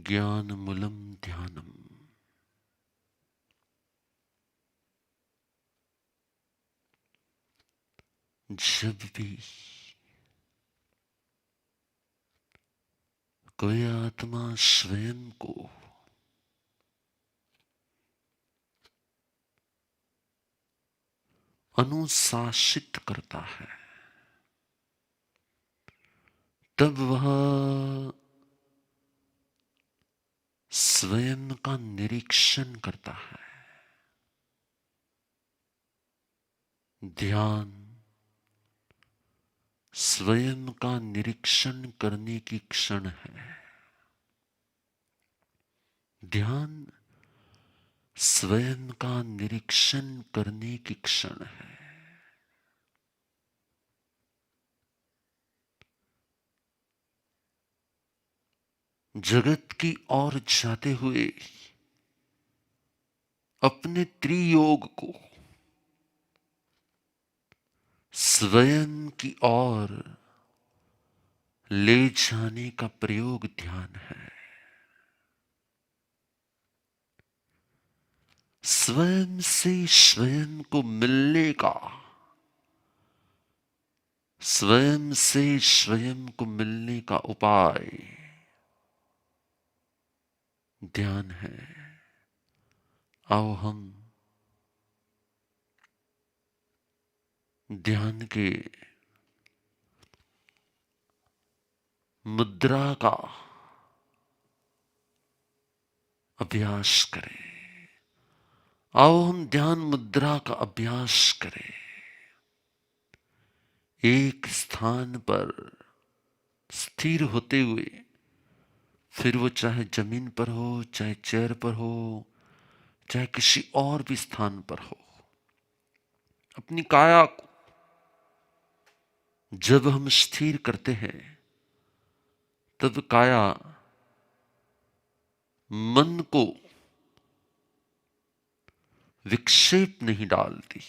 ज्ञानमूलं ध्यानम्। जब भी कोई आत्मा स्वयं को अनुशासित करता है, तब वह स्वयं का निरीक्षण करता है। ध्यान स्वयं का निरीक्षण करने की क्षण है। ध्यान स्वयं का निरीक्षण करने की क्षण है। जगत की ओर जाते हुए अपने त्रियोग को स्वयं की ओर ले जाने का प्रयोग ध्यान है। स्वयं से स्वयं को मिलने का, स्वयं से स्वयं को मिलने का उपाय ध्यान है। आओ हम ध्यान के मुद्रा का अभ्यास करें। आओ हम ध्यान मुद्रा का अभ्यास करें। एक स्थान पर स्थिर होते हुए, फिर वो चाहे जमीन पर हो, चाहे चेयर पर हो, चाहे किसी और भी स्थान पर हो, अपनी काया को जब हम स्थिर करते हैं तब काया मन को विक्षेप नहीं डालती।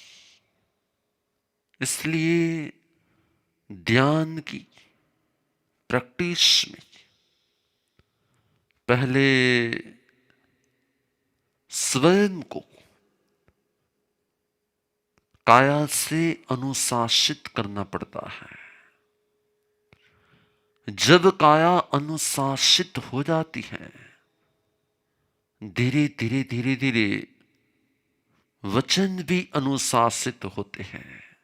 इसलिए ध्यान की प्रैक्टिस में पहले स्वयं को काया से अनुशासित करना पड़ता है। जब काया अनुशासित हो जाती है, धीरे धीरे धीरे धीरे वचन भी अनुशासित होते हैं।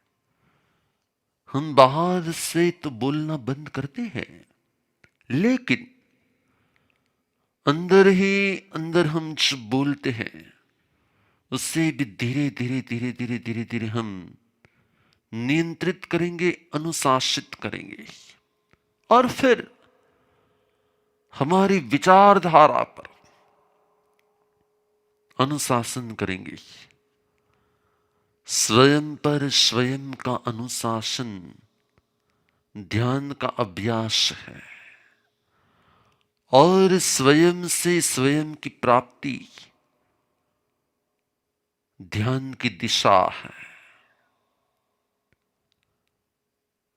हम बाहर से तो बोलना बंद करते हैं, लेकिन अंदर ही अंदर हम जो बोलते हैं उससे भी धीरे धीरे धीरे धीरे धीरे धीरे हम नियंत्रित करेंगे, अनुशासित करेंगे। और फिर हमारी विचारधारा पर अनुशासन करेंगे। स्वयं पर स्वयं का अनुशासन ध्यान का अभ्यास है। और स्वयं से स्वयं की प्राप्ति ध्यान की दिशा है।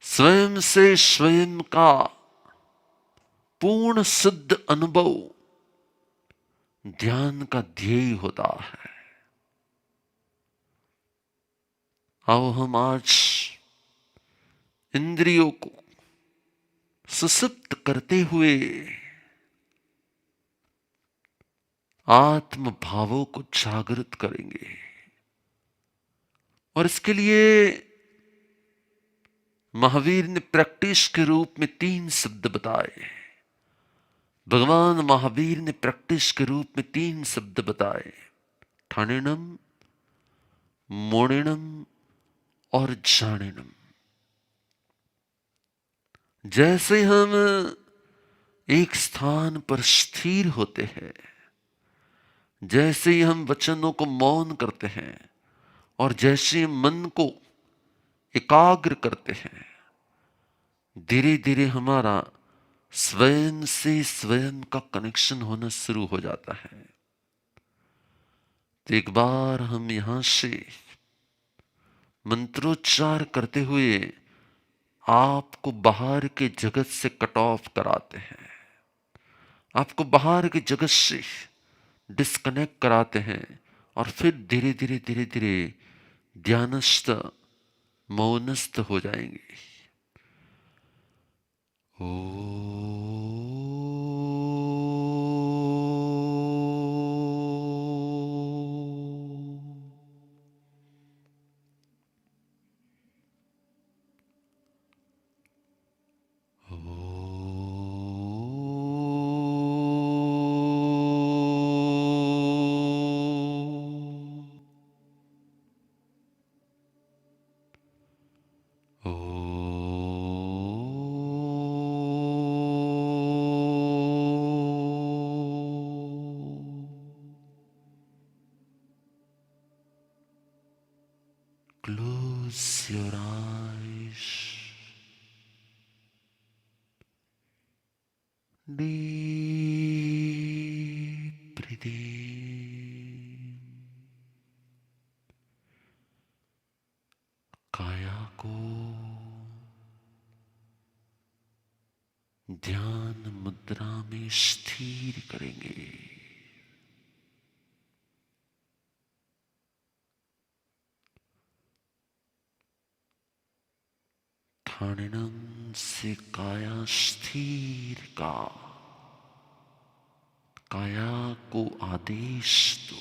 स्वयं से स्वयं का पूर्ण शुद्ध अनुभव ध्यान का ध्येय होता है। आओ हम आज इंद्रियों को सुसुप्त करते हुए आत्म भावों को जागृत करेंगे। और इसके लिए महावीर ने प्रैक्टिस के रूप में 3 शब्द बताए। भगवान महावीर ने प्रैक्टिस के रूप में 3 शब्द बताए, ठाणेनम, मोणेनम और जानेनम। जैसे हम एक स्थान पर स्थिर होते हैं, जैसे ही हम वचनों को मौन करते हैं और जैसे मन को एकाग्र करते हैं, धीरे धीरे हमारा स्वयं से स्वयं का कनेक्शन होना शुरू हो जाता है। तो एक बार हम यहां से मंत्रोच्चार करते हुए आपको बाहर के जगत से कट ऑफ कराते हैं। आपको बाहर के जगत से डिस्कनेक्ट कराते हैं और फिर धीरे धीरे धीरे धीरे ध्यानस्थ मौनस्थ हो जाएंगे। ओ Close your eyes. Deep breathing. काया को ध्यान मुद्रा में स्थिर करेंगे। ठाणिनं से काया स्थिर का, काया को आदेश दो।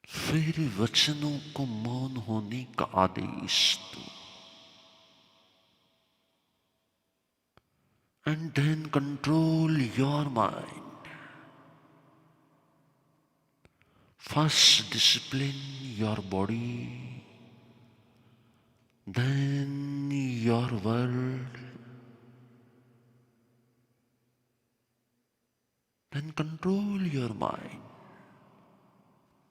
फिर वचनों को मौन होने का आदेश दो। And then control your mind. First discipline your body, then your world, then control your mind.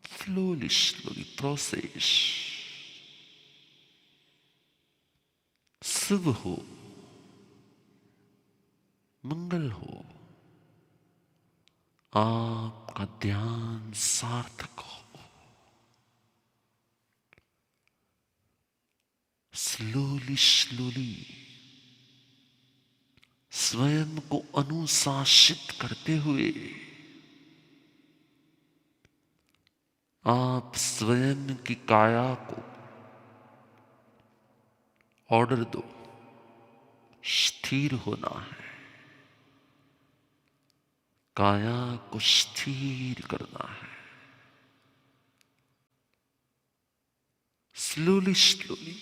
Slowly, slowly process. शुभ हो, मंगल हो, आपका ध्यान सार्थक हो। स्लोली स्लोली स्वयं को अनुशासित करते हुए आप स्वयं की काया को ऑर्डर दो, स्थिर होना है। काया को स्थिर करना है। Slowly slowly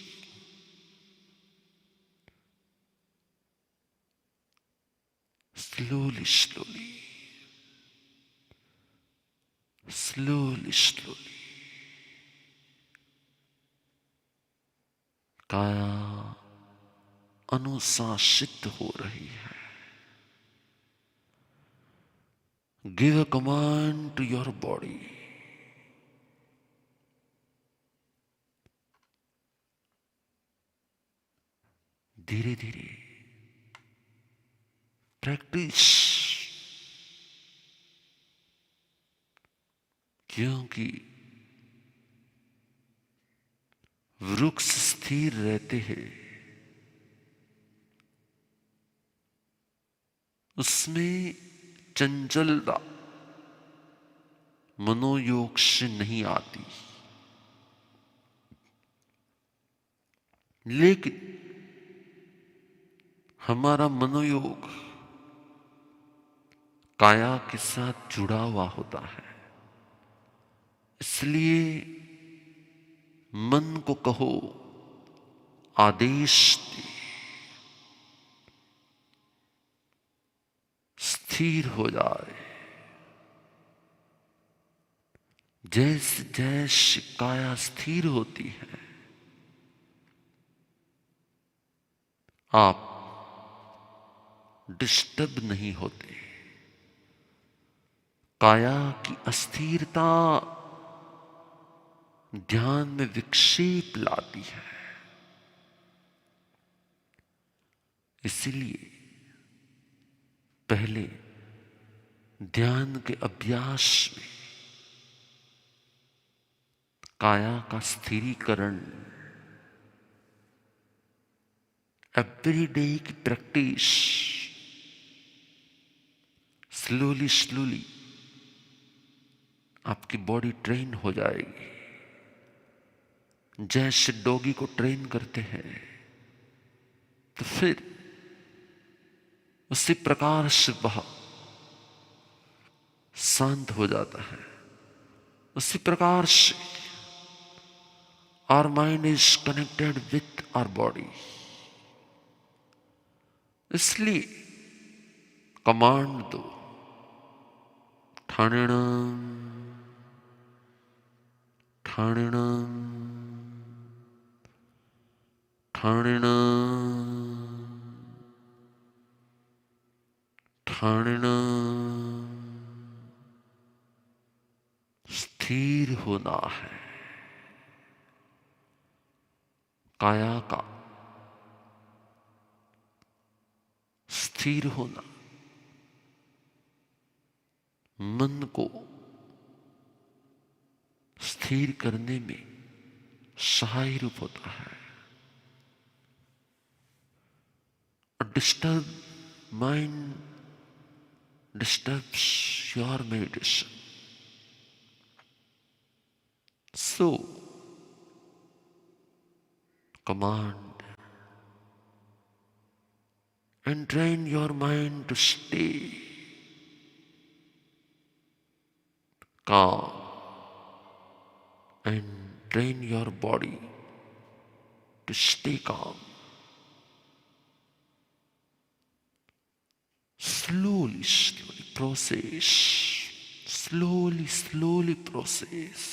slowly slowly slowly slowly काया अनुशासित हो रही है। Give a command to your body. धीरे धीरे प्रैक्टिस, क्योंकि वृक्ष स्थिर रहते हैं, उसमें चंचलता मनोयोग से नहीं आती। लेकिन हमारा मनोयोग काया के साथ जुड़ा हुआ होता है। इसलिए मन को कहो, आदेश दे, स्थिर हो जाए। जैसे जैसे काया स्थिर होती है, आप डिस्टर्ब नहीं होते। काया की अस्थिरता ध्यान में विक्षेप लाती है। इसलिए पहले ध्यान के अभ्यास में काया का स्थिरीकरण एवरी डे की प्रैक्टिस स्लोली स्लोली आपकी बॉडी ट्रेन हो जाएगी। जैसे डॉगी को ट्रेन करते हैं, तो फिर उसी प्रकार से वह शांत हो जाता है। उसी प्रकार से our mind is connected with our body। इसलिए कमांड दो, ठाणेणम ठाणेणम ठाणेणम ठाणेणम। स्थिर होना है। काया का स्थिर होना मन को स्थिर करने में सहाय रूप होता है। Disturb mind disturbs your meditation। So command and train your mind to stay calm and train your body to stay calm। Slowly slowly process, slowly slowly process।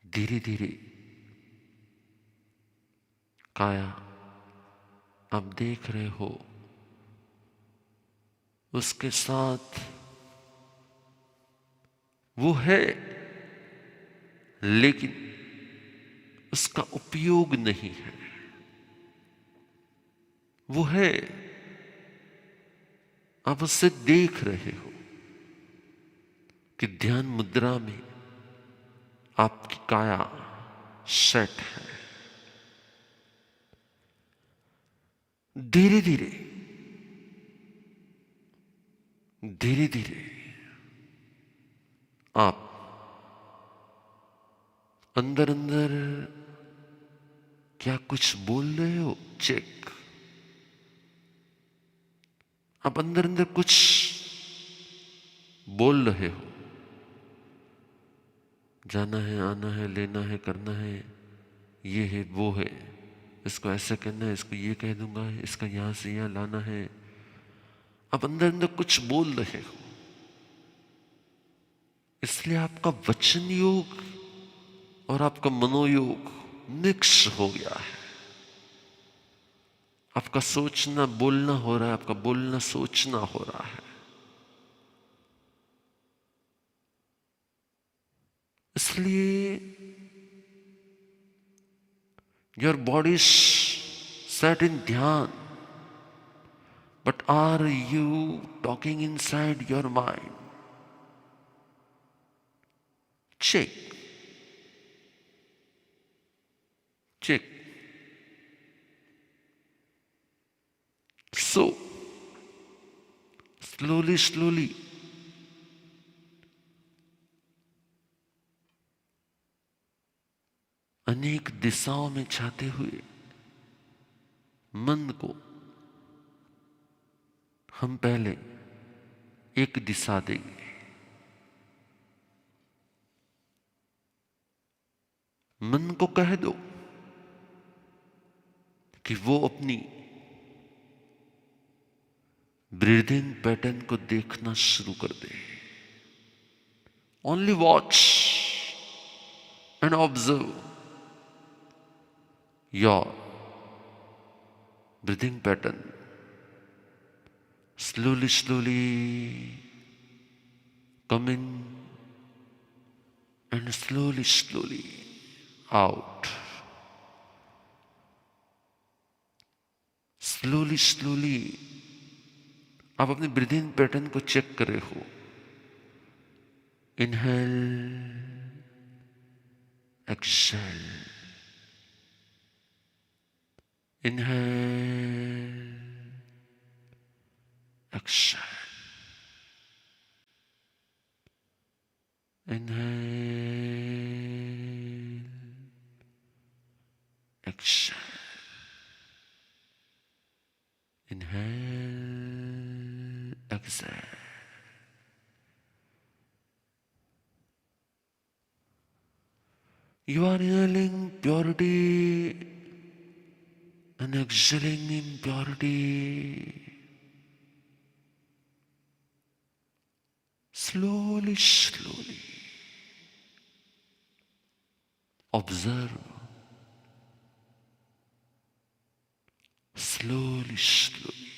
धीरे धीरे काया आप देख रहे हो, उसके साथ वो है, लेकिन उसका उपयोग नहीं है। वो है, आप उससे देख रहे हो कि ध्यान मुद्रा में आपकी काया सेट है। धीरे धीरे धीरे धीरे आप अंदर अंदर क्या कुछ बोल रहे हो, चेक। आप अंदर अंदर कुछ बोल रहे हो, जाना है, आना है, लेना है, करना है, ये है, वो है, इसको ऐसे करना है, इसको ये कह दूंगा, इसका यहां से यहां लाना है। आप अंदर अंदर कुछ बोल रहे हो, इसलिए आपका वचन योग और आपका मनोयोग मिक्स हो गया है। आपका सोचना बोलना हो रहा है, आपका बोलना सोचना हो रहा है। इसलिए योर बॉडी set in ध्यान, but are you talking inside your mind? Check, check। So slowly slowly अनेक दिशाओं में जाते हुए मन को हम पहले एक दिशा देंगे। मन को कह दो कि वो अपनी ब्रीदिंग पैटर्न को देखना शुरू कर दे। Only watch and observe your breathing pattern। Slowly slowly come in and slowly slowly out। Slowly slowly आप अपने ब्रीदिंग पैटर्न को चेक कर रहे हो। Inhale, exhale, Inhale, exhale. Inhale, exhale. Inhale, exhale. You are inhaling purity and exhaling impurity. Slowly, slowly. Observe. Slowly, slowly.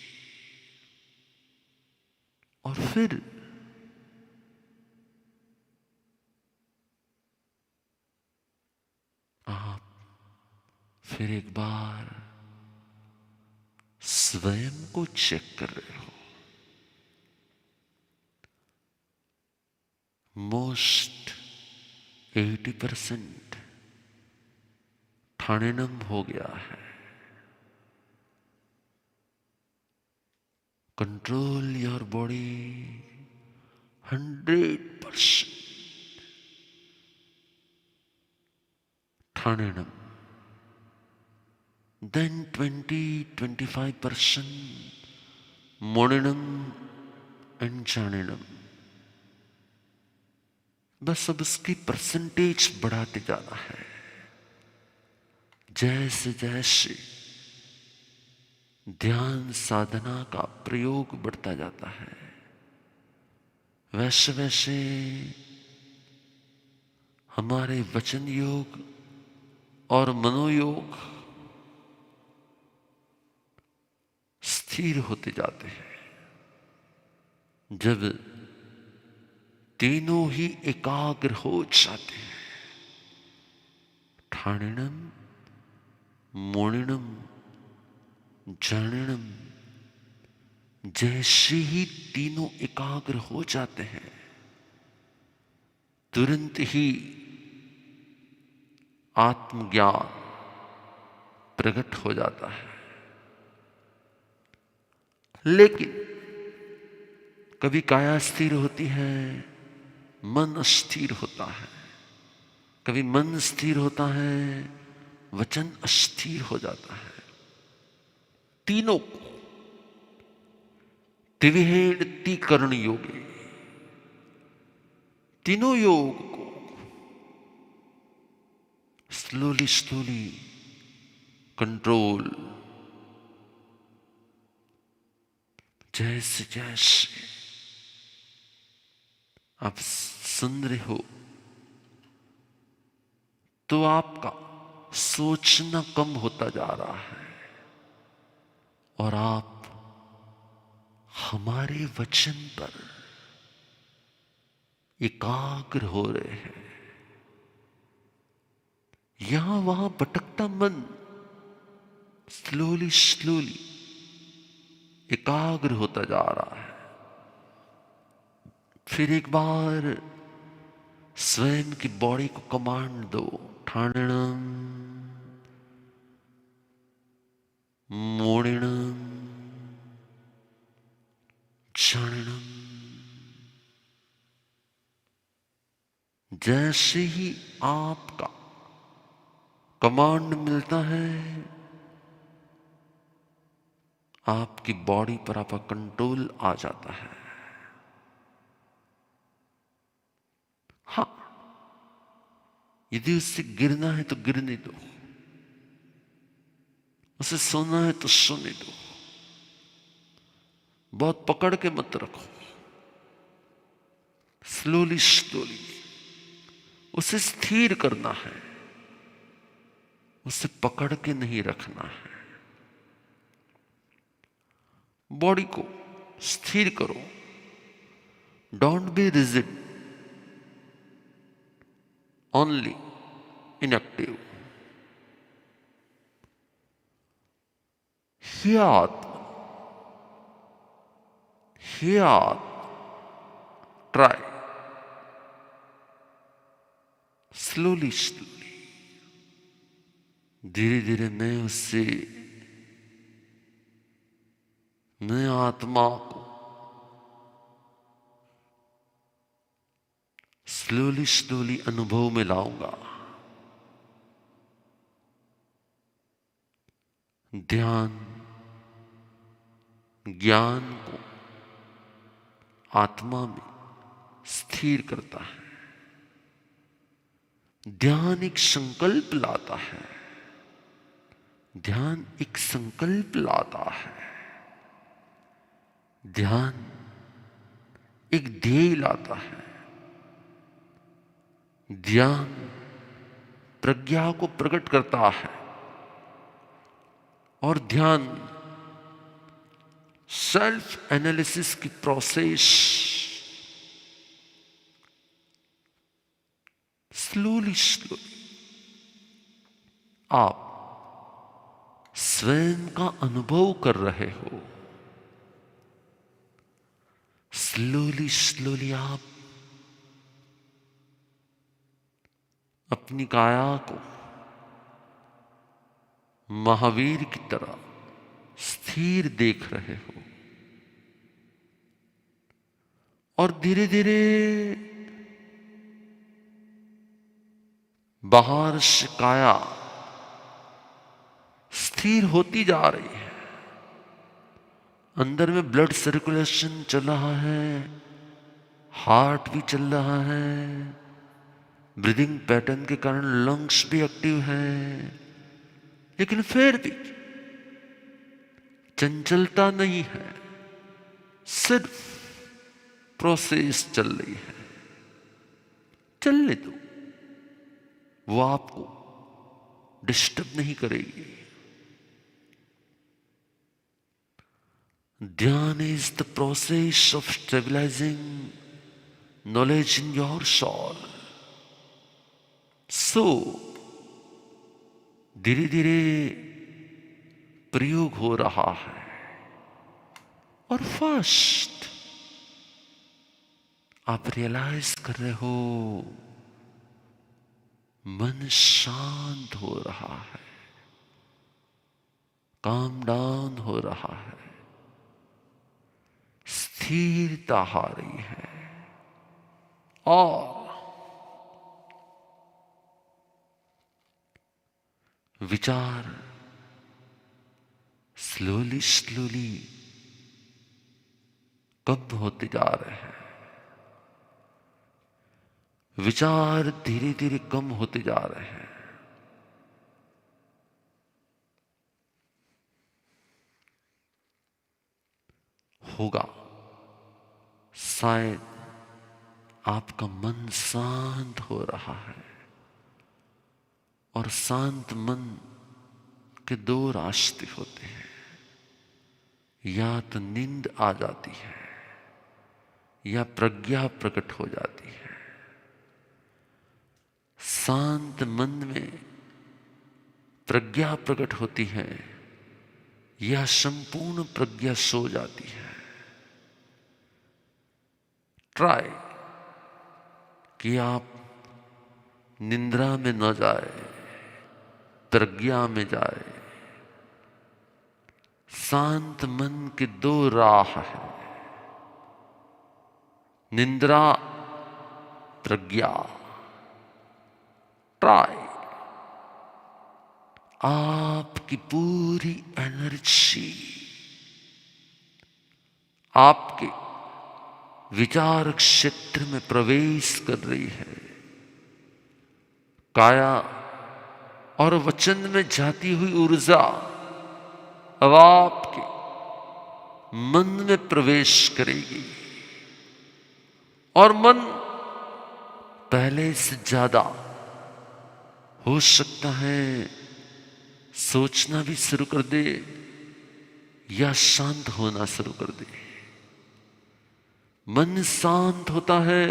और फिर आप फिर एक बार स्वयं को चेक कर रहे हो. मोस्ट 80% ठाणिनम हो गया है. कंट्रोल योर बॉडी 100% ठाणिनम. Then 20-25% मोनिनम एंड चाणिनम. बस अब इसकी परसेंटेज बढ़ाते जाना है. जैसे जैसे ध्यान साधना का प्रयोग बढ़ता जाता है, वैसे वैसे हमारे वचन योग और मनोयोग स्थिर होते जाते हैं. जब तीनों ही एकाग्र हो जाते हैं, ठाणिनम, मोनिनम, जानिनम, जैसे ही तीनों एकाग्र हो जाते हैं, तुरंत ही आत्मज्ञान प्रकट हो जाता है. लेकिन कभी काया स्थिर होती है, मन अस्थिर होता है. कभी मन स्थिर होता है, वचन अस्थिर हो जाता है. तीनों को त्रिविहेण योगे, तीनों योग को स्लोली स्लोली कंट्रोल. जैसे जैसे आप सुन रहे हो तो आपका सोचना कम होता जा रहा है और आप हमारे वचन पर एकाग्र हो रहे हैं. यहां वहां भटकता मन स्लोली स्लोली एकाग्र होता जा रहा है. फिर एक बार स्वयं की बॉडी को कमांड दो. ठाणिनम, मोनिनम, जानिनम. जैसे ही आपका कमांड मिलता है, आपकी बॉडी पर आपका कंट्रोल आ जाता है. हाँ, यदि उससे गिरना है तो गिरने दो, उसे सोना है तो सोने दो. बहुत पकड़ के मत रखो. स्लोली स्लोली उसे स्थिर करना है, उसे पकड़ के नहीं रखना है. बॉडी को स्थिर करो. Don't be rigid, only inactive. हियात ट्राई. स्लोली स्लोली धीरे धीरे मैं उससे मैं आत्मा को स्लोली स्लोली अनुभव में लाऊंगा। ध्यान ज्ञान को आत्मा में स्थिर करता है। ध्यान एक संकल्प लाता है। ध्यान एक संकल्प लाता है। ध्यान एक ध्येय लाता है। ध्यान प्रज्ञा को प्रकट करता है। और ध्यान सेल्फ एनालिसिस की प्रोसेस स्लोली आप स्वयं का अनुभव कर रहे हो। स्लोली आप अपनी काया को महावीर की तरह स्थिर देख रहे हो। और धीरे धीरे बाहर से काया स्थिर होती जा रही है। अंदर में ब्लड सर्कुलेशन चल रहा है, हार्ट भी चल रहा है, ब्रीदिंग पैटर्न के कारण लंग्स भी एक्टिव हैं, लेकिन फिर भी चंचलता नहीं है, सिर्फ प्रोसेस चल रही है। चलने दो, वो आपको डिस्टर्ब नहीं करेगी। ध्यान is the process of stabilising knowledge in your soul. So धीरे धीरे प्रयोग हो रहा है। और फर्स्ट आप रियलाइज कर रहे हो मन शांत हो रहा है, काम डाउन हो रहा है, स्थिरता आ रही है। और विचार स्लोली कम होते जा रहे हैं। विचार धीरे धीरे कम होते जा रहे हैं। होगा शायद आपका मन शांत हो रहा है। और शांत मन के दो रास्ते होते हैं, या तो नींद आ जाती है या प्रज्ञा प्रकट हो जाती है। शांत मन में प्रज्ञा प्रकट होती है या संपूर्ण प्रज्ञा सो जाती है। ट्राई कि आप निंद्रा में न जाए, प्रज्ञा में जाए। शांत मन के दो राह है, निंद्रा, प्रज्ञा। ट्राई आपकी पूरी एनर्जी आपके विचार क्षेत्र में प्रवेश कर रही है। काया और वचन में जाती हुई ऊर्जा अब आपके मन में प्रवेश करेगी। और मन पहले से ज्यादा हो सकता है सोचना भी शुरू कर दे या शांत होना शुरू कर दे। मन शांत होता है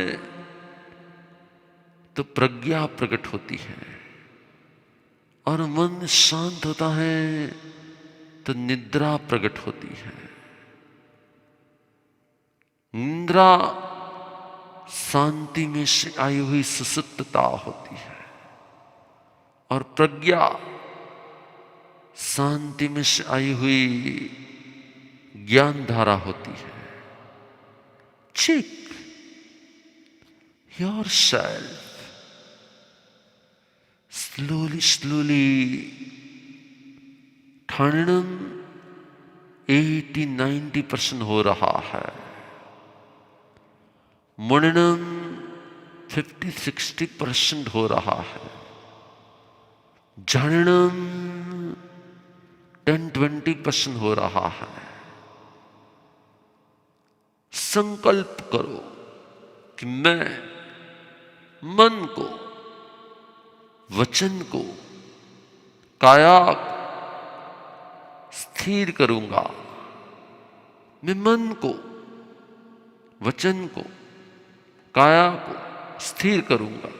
तो प्रज्ञा प्रकट होती है, और मन शांत होता है तो निद्रा प्रकट होती है। निद्रा शांति में से आई हुई सुसुप्तता होती है, और प्रज्ञा शांति में से आई हुई ज्ञान धारा होती है। चेक योरसेल्फ, स्लोली ठंडन 80-90% हो रहा है, मुंडन 50-60% हो रहा है, जानन 10-20% हो रहा है। संकल्प करो कि मैं मन को, वचन को, काया को स्थिर करूंगा। मैं मन को, वचन को, काया को स्थिर करूंगा।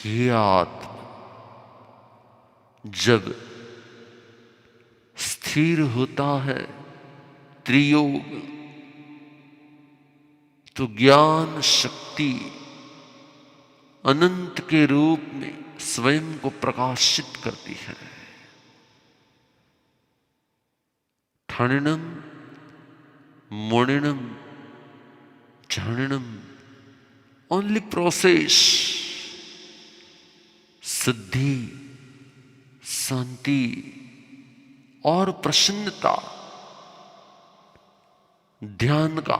ये आत्मा जब स्थिर होता है त्रियोग, तो ज्ञान शक्ति अनंत के रूप में स्वयं को प्रकाशित करती है। ठणिनम मोणिनम झाणिनम, ओनली प्रोसेस, सिद्धि, शांति और प्रसन्नता ध्यान का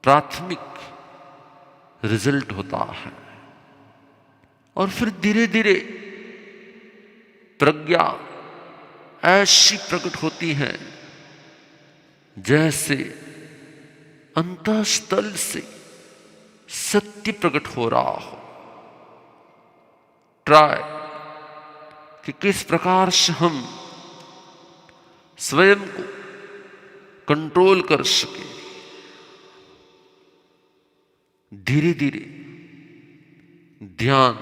प्राथमिक रिजल्ट होता है। और फिर धीरे धीरे प्रज्ञा ऐसी प्रकट होती है जैसे अंतःस्थल से सत्य प्रकट हो रहा हो। ट्राई कि किस प्रकार से हम स्वयं को कंट्रोल कर सके। धीरे धीरे ध्यान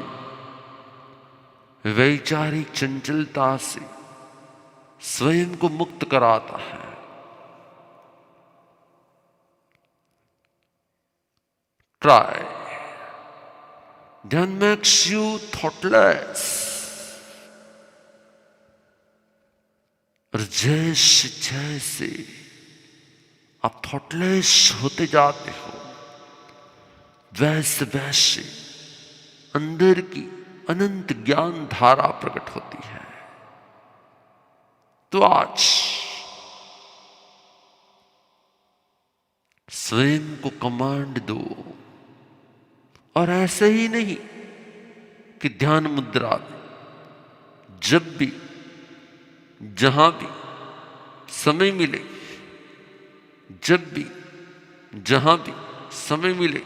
वैचारिक चंचलता से स्वयं को मुक्त कराता है। ट्राई, ध्यान मेक्स यू थॉटलेस। और जैसे जैसे आप थॉटलेस होते जाते हो, वैसे वैसे अंदर की अनंत ज्ञान धारा प्रकट होती है। तो आज स्वयं को कमांड दो, और ऐसे ही नहीं कि ध्यान मुद्रा में, जब भी जहां भी समय मिले, जब भी जहां भी समय मिले,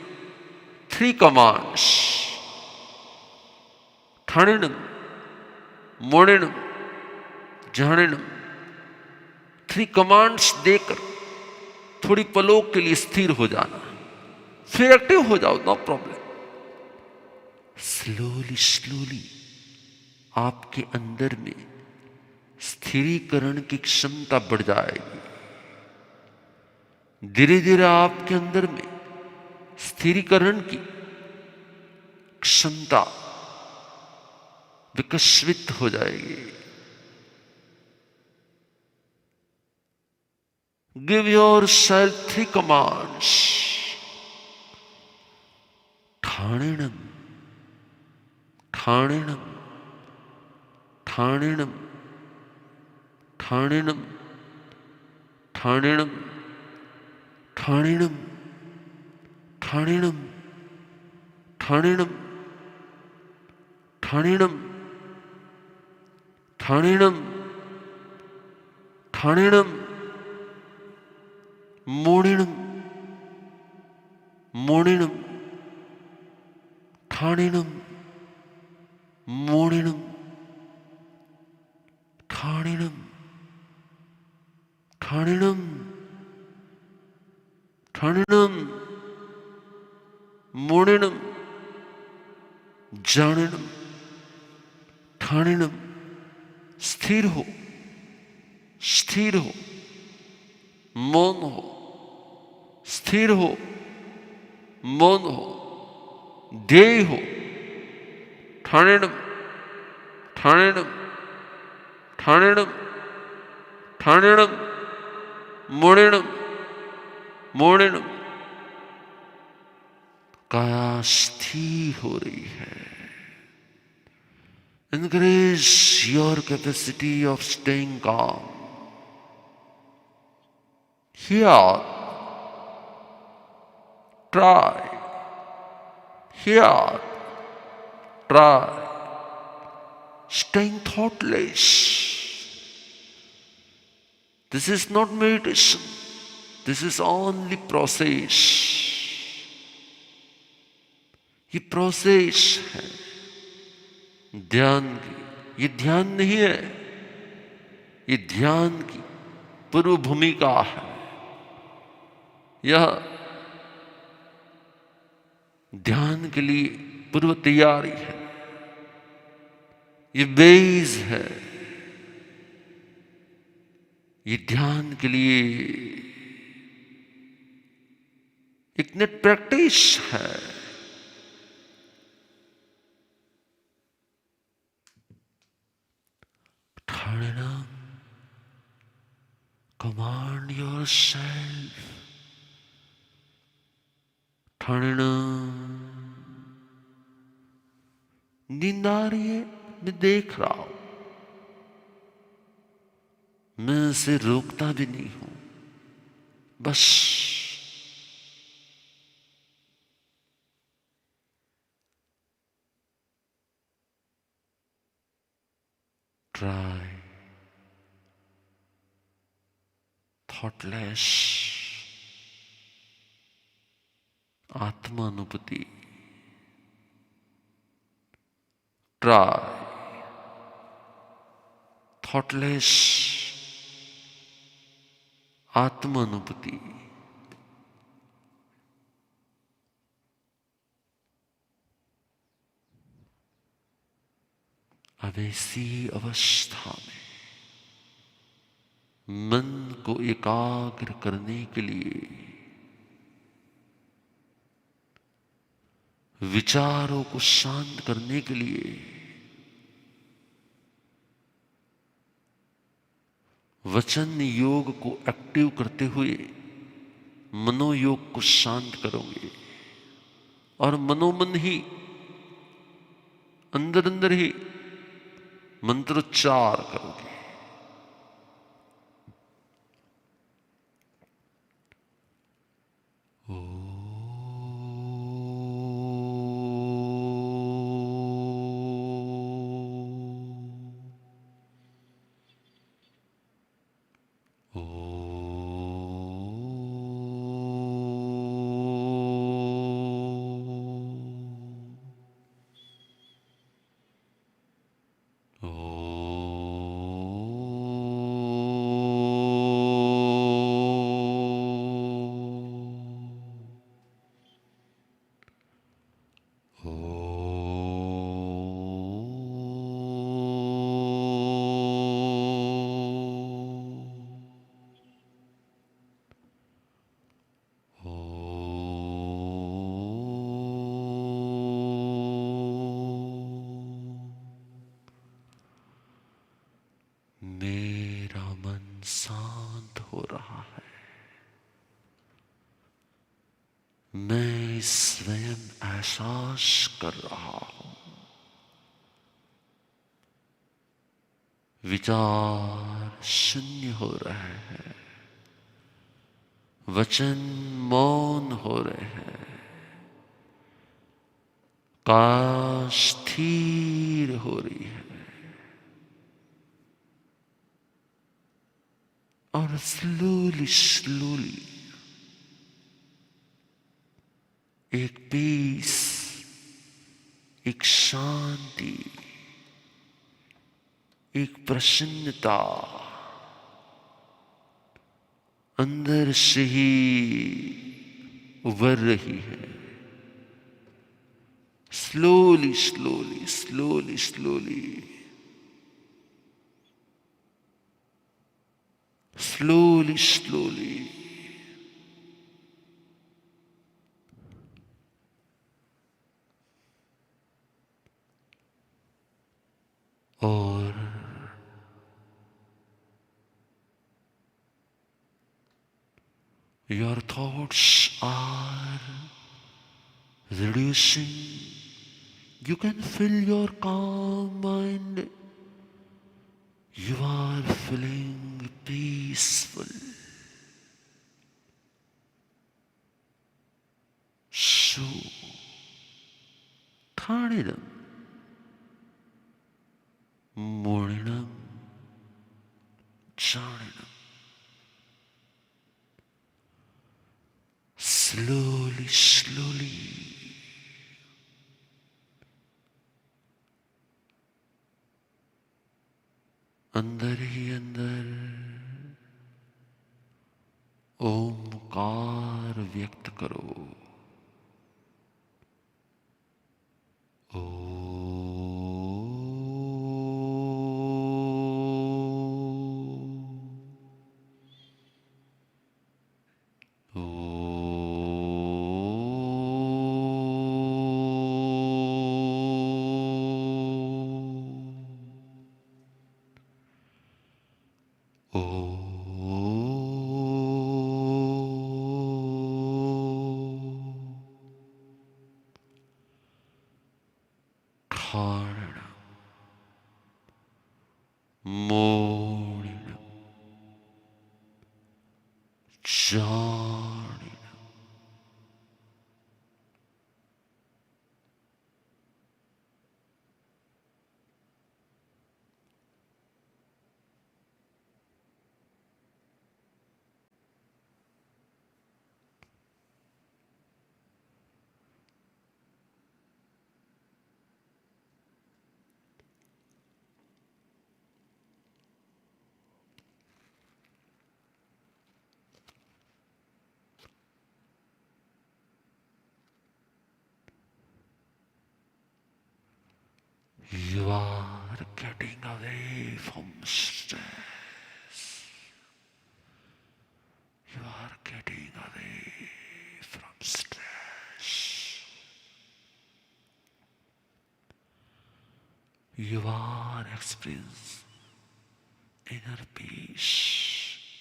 3 कमांड्स ठणिनम मोणिनम झाणिनम, 3 कमांड्स देकर थोड़ी पलों के लिए स्थिर हो जाना। फिर एक्टिव हो जाओ, नो प्रॉब्लम। स्लोली स्लोली आपके अंदर में स्थिरीकरण की क्षमता बढ़ जाएगी। धीरे धीरे आपके अंदर में स्थिरीकरण की क्षमता विकसित हो जाएगी। Give yourself 3 commands. ठाणिनम ठाणिनम ठाणिनम ठाणिनम ठाणिनम ठाणिनम ठाणिनम ठाणिनम ठाणिनम ठाणिनम ठाणिनम मोणिनम मोणिनम ठाणिनम मोणिनम ठाणिनम ठाणिनम ठाणिनम मोणिनम झाणिनम ठाणिनम। स्थिर हो, स्थिर हो, मौन हो, स्थिर हो, मौन हो, ध्येय हो। ठाणिनम ठाणिनम ठाणिणम ठाणिणम मोणिणम मोणिणम। काया स्थिर हो रही है। Increase your capacity of staying calm. Here, try. Here, try. Staying thoughtless. This is not meditation. This is only process. ये प्रोसेस है ध्यान की। ये ध्यान नहीं है, ये ध्यान की पूर्व भूमिका है। यह ध्यान के लिए पूर्व तैयारी है। ये बेस है। ये ध्यान के लिए एक नेट प्रैक्टिस है। Command yourself. नींद आ रही है, मैं देख रहा हूं, मैं इसे रोकता भी नहीं हूं, बस ट्राई थॉटलेस आत्मानुभूति। ट्राई थॉटलेस आत्मानुभूति। अब ऐसी अवस्था में मन को एकाग्र करने के लिए, विचारों को शांत करने के लिए वचन योग को एक्टिव करते हुए मनोयोग को शांत करोगे और मनोमन ही अंदर अंदर ही मंत्रोच्चार करोगे। मेरा मन शांत हो रहा है। मैं स्वयं एहसास कर रहा हूं। विचार शून्य हो रहे हैं, वचन मौन हो रहे हैं, काया स्थिर हो रही है और स्लोली स्लोली एक पीस, एक शांति, एक प्रसन्नता अंदर से ही उभर रही है। Slowly slowly slowly slowly slowly slowly और Your thoughts are reducing. You can feel your calm mind. You are feeling peaceful. So, Thaninam, Morinam, Janinam. Slowly, slowly, अंदर ही अंदर ओमकार व्यक्त करो। Dharanam, Morinam, Janinam. You are getting away from stress. You are getting away from stress. You are experiencing inner peace,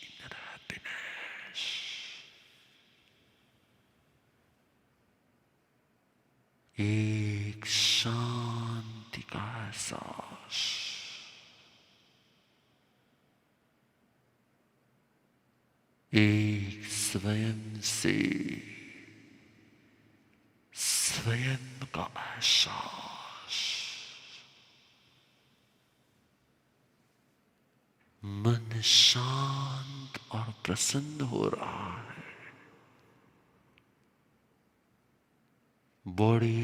inner happiness. एक शांति का एहसास, एक स्वयं से स्वयं का एहसास। मन शांत और प्रसन्न हो रहा है। बॉडी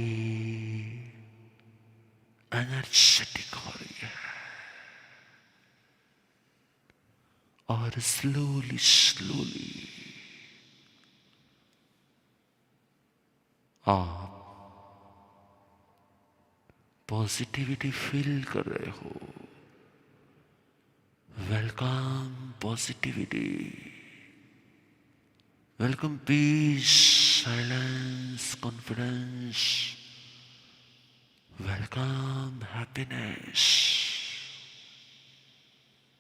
एनर्जेटिक हो रही है और स्लोली स्लोली आप पॉजिटिविटी फील कर रहे हो। Welcome positivity, welcome peace, silence, confidence, welcome happiness.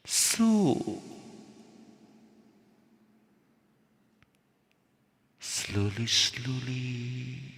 So slowly, slowly.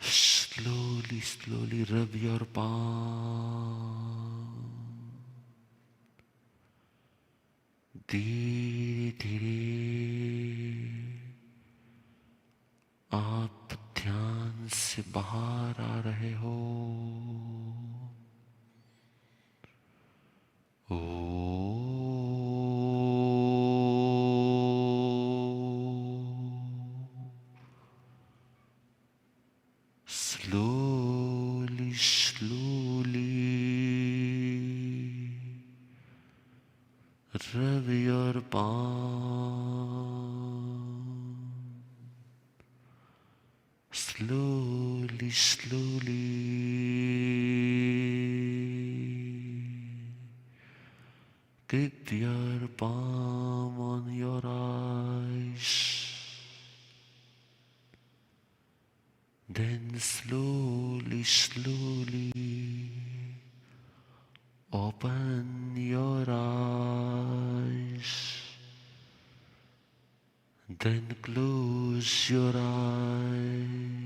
Slowly, slowly rub your palm. धीरे धीरे आप ध्यान से बाहर आ रहे हो। Slowly, slowly rub your palm. Slowly, slowly. Keep your palm on your eyes. Then slowly, slowly open your eyes. Then close your eyes.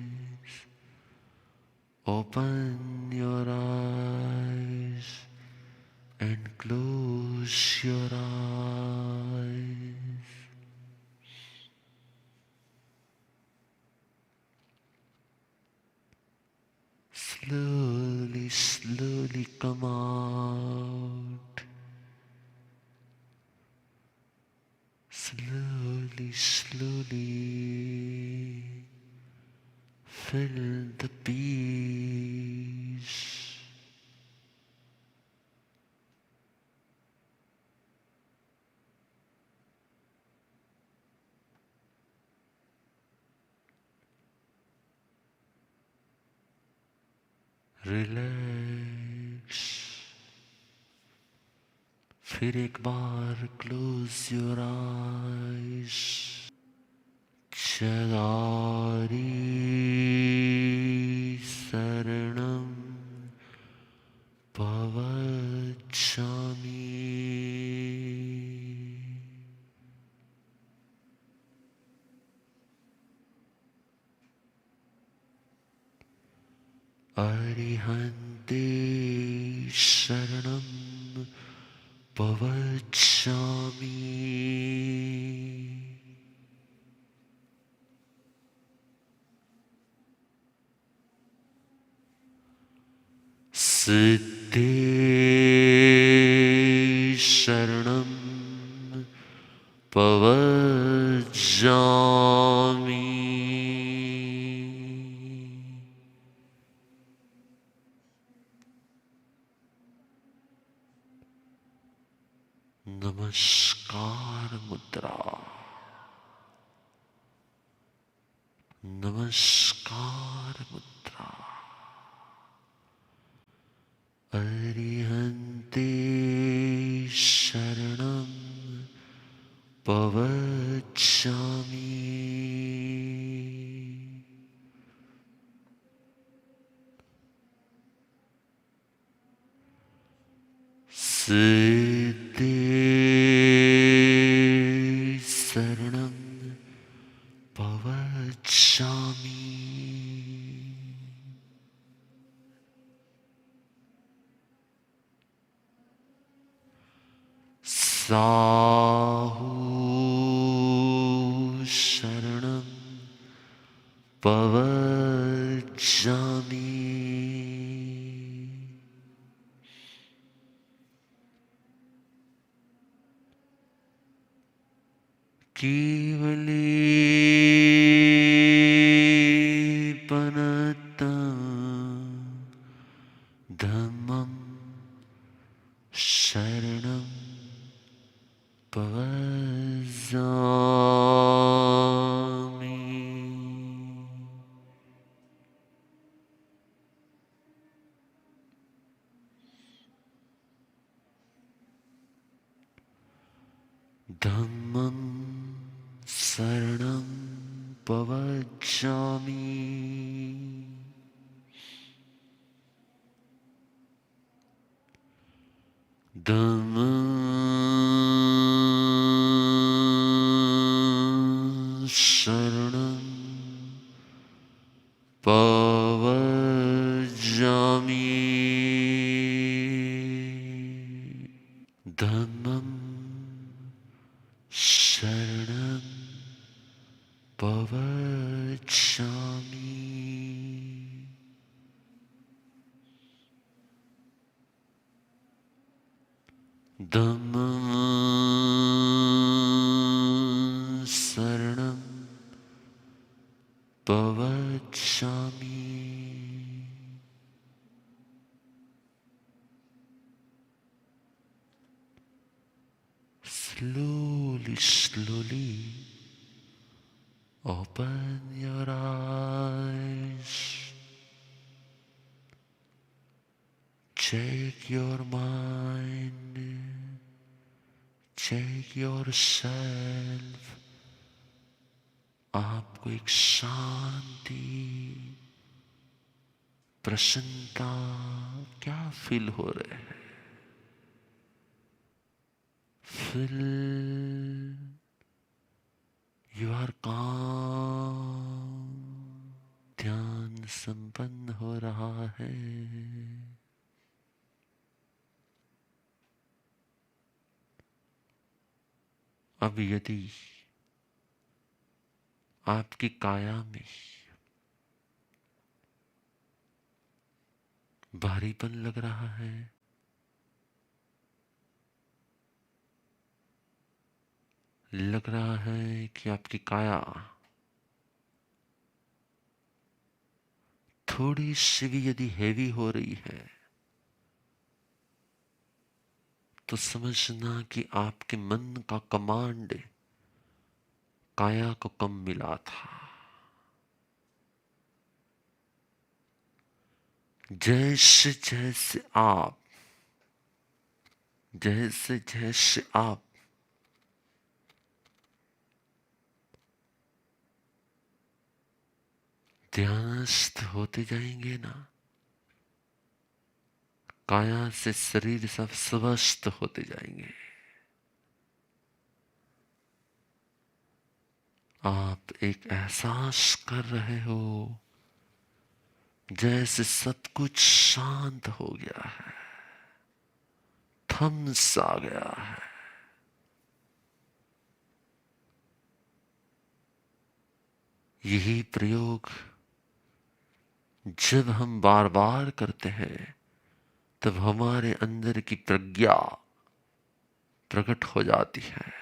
Open your eyes and close your eyes. Slowly, slowly come out. Slowly, slowly feel the peace. Relax. फिर एक बार close your eyes. चदारी शरणं पवच्छामि. अरिहन्ते शरणं पवच्छामि. सिद्धे शरणं पवच्छामि. नमस्कार मुद्रा. नमस्कार मुद्रा. अरिहन्ते शरणं पवच्छामि. सिद्धे शरणं पवच्छामि. साहु शरणं पवच्छामि. केवलीपनतं धम्मं शरणं पवच्छामि. धम्मं शरणं पवच्छामि. धम्मं शरणं पवच्छामि. धम्मं शरणं पवच्छामि. धम्मं शरणं पवच्छामि. Slowly, slowly open your eyes. Your self, आपको एक शांति, प्रसन्नता क्या फील हो रहे हैं? फील यू आर काम, ध्यान संपन्न हो रहा है। अब यदि आपकी काया में भारीपन लग रहा है, लग रहा है कि आपकी काया थोड़ी सी भी यदि हैवी हो रही है, तो समझना कि आपके मन का कमांड काया को कम मिला था। जैसे जैसे आप ध्यानस्थ होते जाएंगे ना, काया से शरीर सब स्वस्थ होते जाएंगे। आप एक एहसास कर रहे हो जैसे सब कुछ शांत हो गया है, थम सा गया है। यही प्रयोग जब हम बार बार करते हैं, तब हमारे अंदर की प्रज्ञा प्रकट हो जाती है,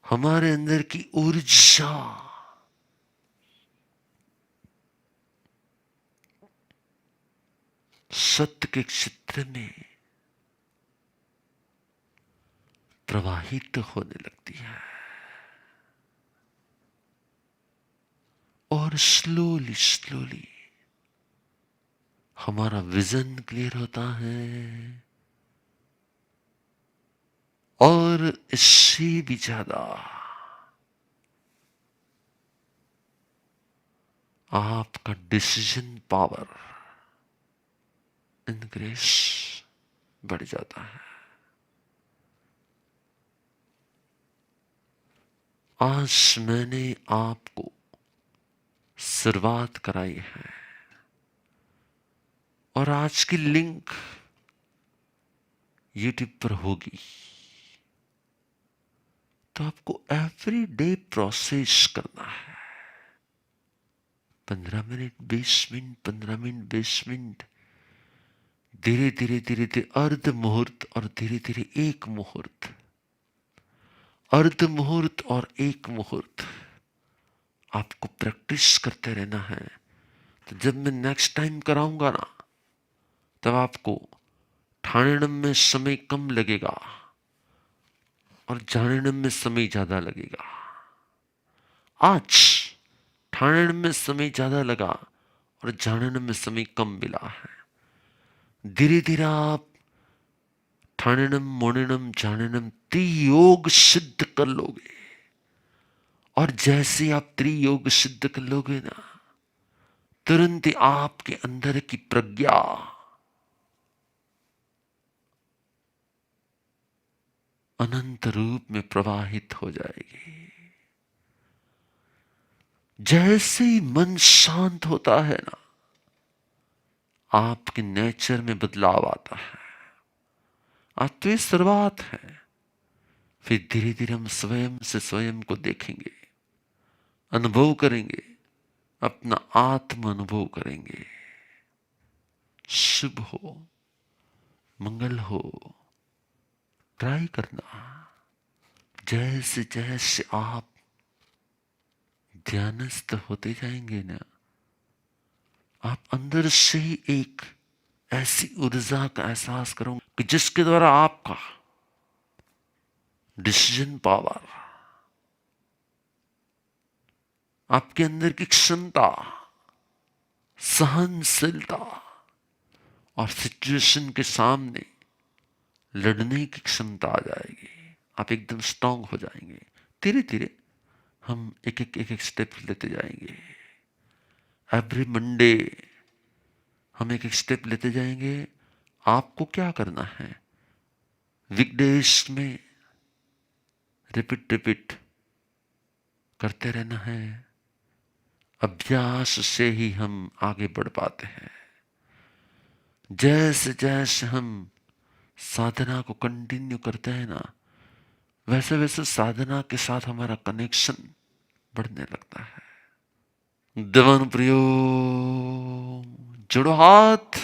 हमारे अंदर की ऊर्जा सत्य के क्षेत्र में प्रवाहित होने लगती है, और स्लोली स्लोली हमारा विजन क्लियर होता है, और इससे भी ज्यादा आपका डिसीजन पावर इनक्रीज बढ़ जाता है। आज मैंने आपको शुरुआत कराई है, और आज की लिंक यूट्यूब पर होगी, तो आपको एवरी डे प्रोसेस करना है। 15 मिनट 20 मिनट 15 मिनट 20 मिनट, धीरे धीरे धीरे धीरे अर्ध मुहूर्त और धीरे धीरे एक मुहूर्त, अर्ध मुहूर्त और एक मुहूर्त आपको प्रैक्टिस करते रहना है। तो जब मैं नेक्स्ट टाइम कराऊंगा ना, तब आपको ठाणेनम में समय कम लगेगा और जानेनम में समय ज्यादा लगेगा। आज ठाणेनम में समय ज्यादा लगा और जानेनम में समय कम मिला है। धीरे धीरे आप ठाणेनम मोनेनम जानेनम त्रियोग सिद्ध कर लोगे, और जैसे आप त्रियोग सिद्ध कर लोगे ना, तुरंत ही आपके अंदर की प्रज्ञा अनंत रूप में प्रवाहित हो जाएगी। जैसे ही मन शांत होता है ना, आपके नेचर में बदलाव आता है। आज तो ये शुरुआत है, फिर धीरे धीरे हम स्वयं से स्वयं को देखेंगे, अनुभव करेंगे, अपना आत्म अनुभव करेंगे। शुभ हो, मंगल हो, ट्राई करना। जैसे जैसे आप ध्यानस्थ होते जाएंगे ना, आप अंदर से ही एक ऐसी ऊर्जा का एहसास करोगे कि जिसके द्वारा आपका डिसीजन पावर, आपके अंदर की क्षमता, सहनशीलता और सिचुएशन के सामने लड़ने की क्षमता आ जाएगी। आप एकदम स्ट्रांग हो जाएंगे। धीरे धीरे हम एक एक स्टेप लेते जाएंगे। एवरी मंडे हम एक एक स्टेप लेते जाएंगे। आपको क्या करना है, वीकडेज में रिपीट रिपीट करते रहना है। अभ्यास से ही हम आगे बढ़ पाते हैं। जैसे जैसे हम साधना को कंटिन्यू करते हैं ना, वैसे वैसे साधना के साथ हमारा कनेक्शन बढ़ने लगता है। दमन प्रियो, जोड़ो हाथ,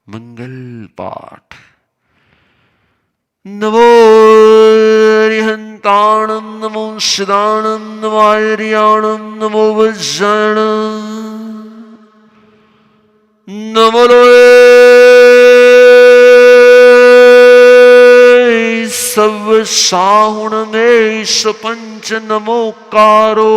मंगल पाठ। नमो हरिहंताणं, नमो शिदाणं, नमो आर्याणं, नमो वज्राणं, नमो सब साहुण में पंच नमोकारो,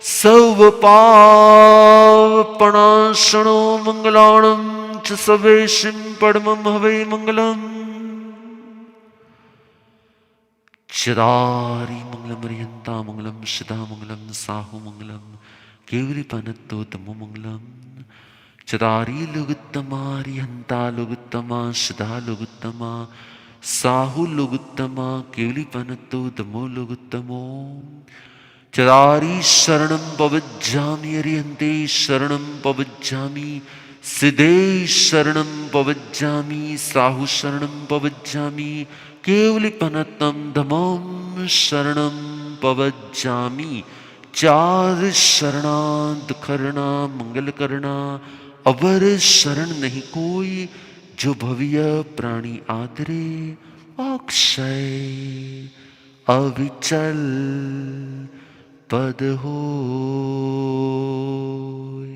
सर्व पापणाशनो मंगलाणं च सवेशिं परमं हवे मंगलम्। चदारी मंगलम रियंता मंगलम सिदा मंगलम साहु मंगलम केवली पनत्तो तमो मंगलम। चदारी लुगुत्तमा रियंता लुगुत्तमा सिदा लुगुत्तमा साहु लुगुत्तमा केवली पनत्तो तमो लुगुत्तमो। चदारी शरणं पवज्जामि अरिहन्ते शरणं पवज्जामि सिद्धे शरणं पवज्जामि साहु शरणं पवज्जामि केवलिपनतं धम्मं शरणं पवज्जामि। चार शरणांत करना मंगल करना, अवर शरण नहीं कोई जो भव्य प्राणी आदरे। अक्षय अविचल पद होय।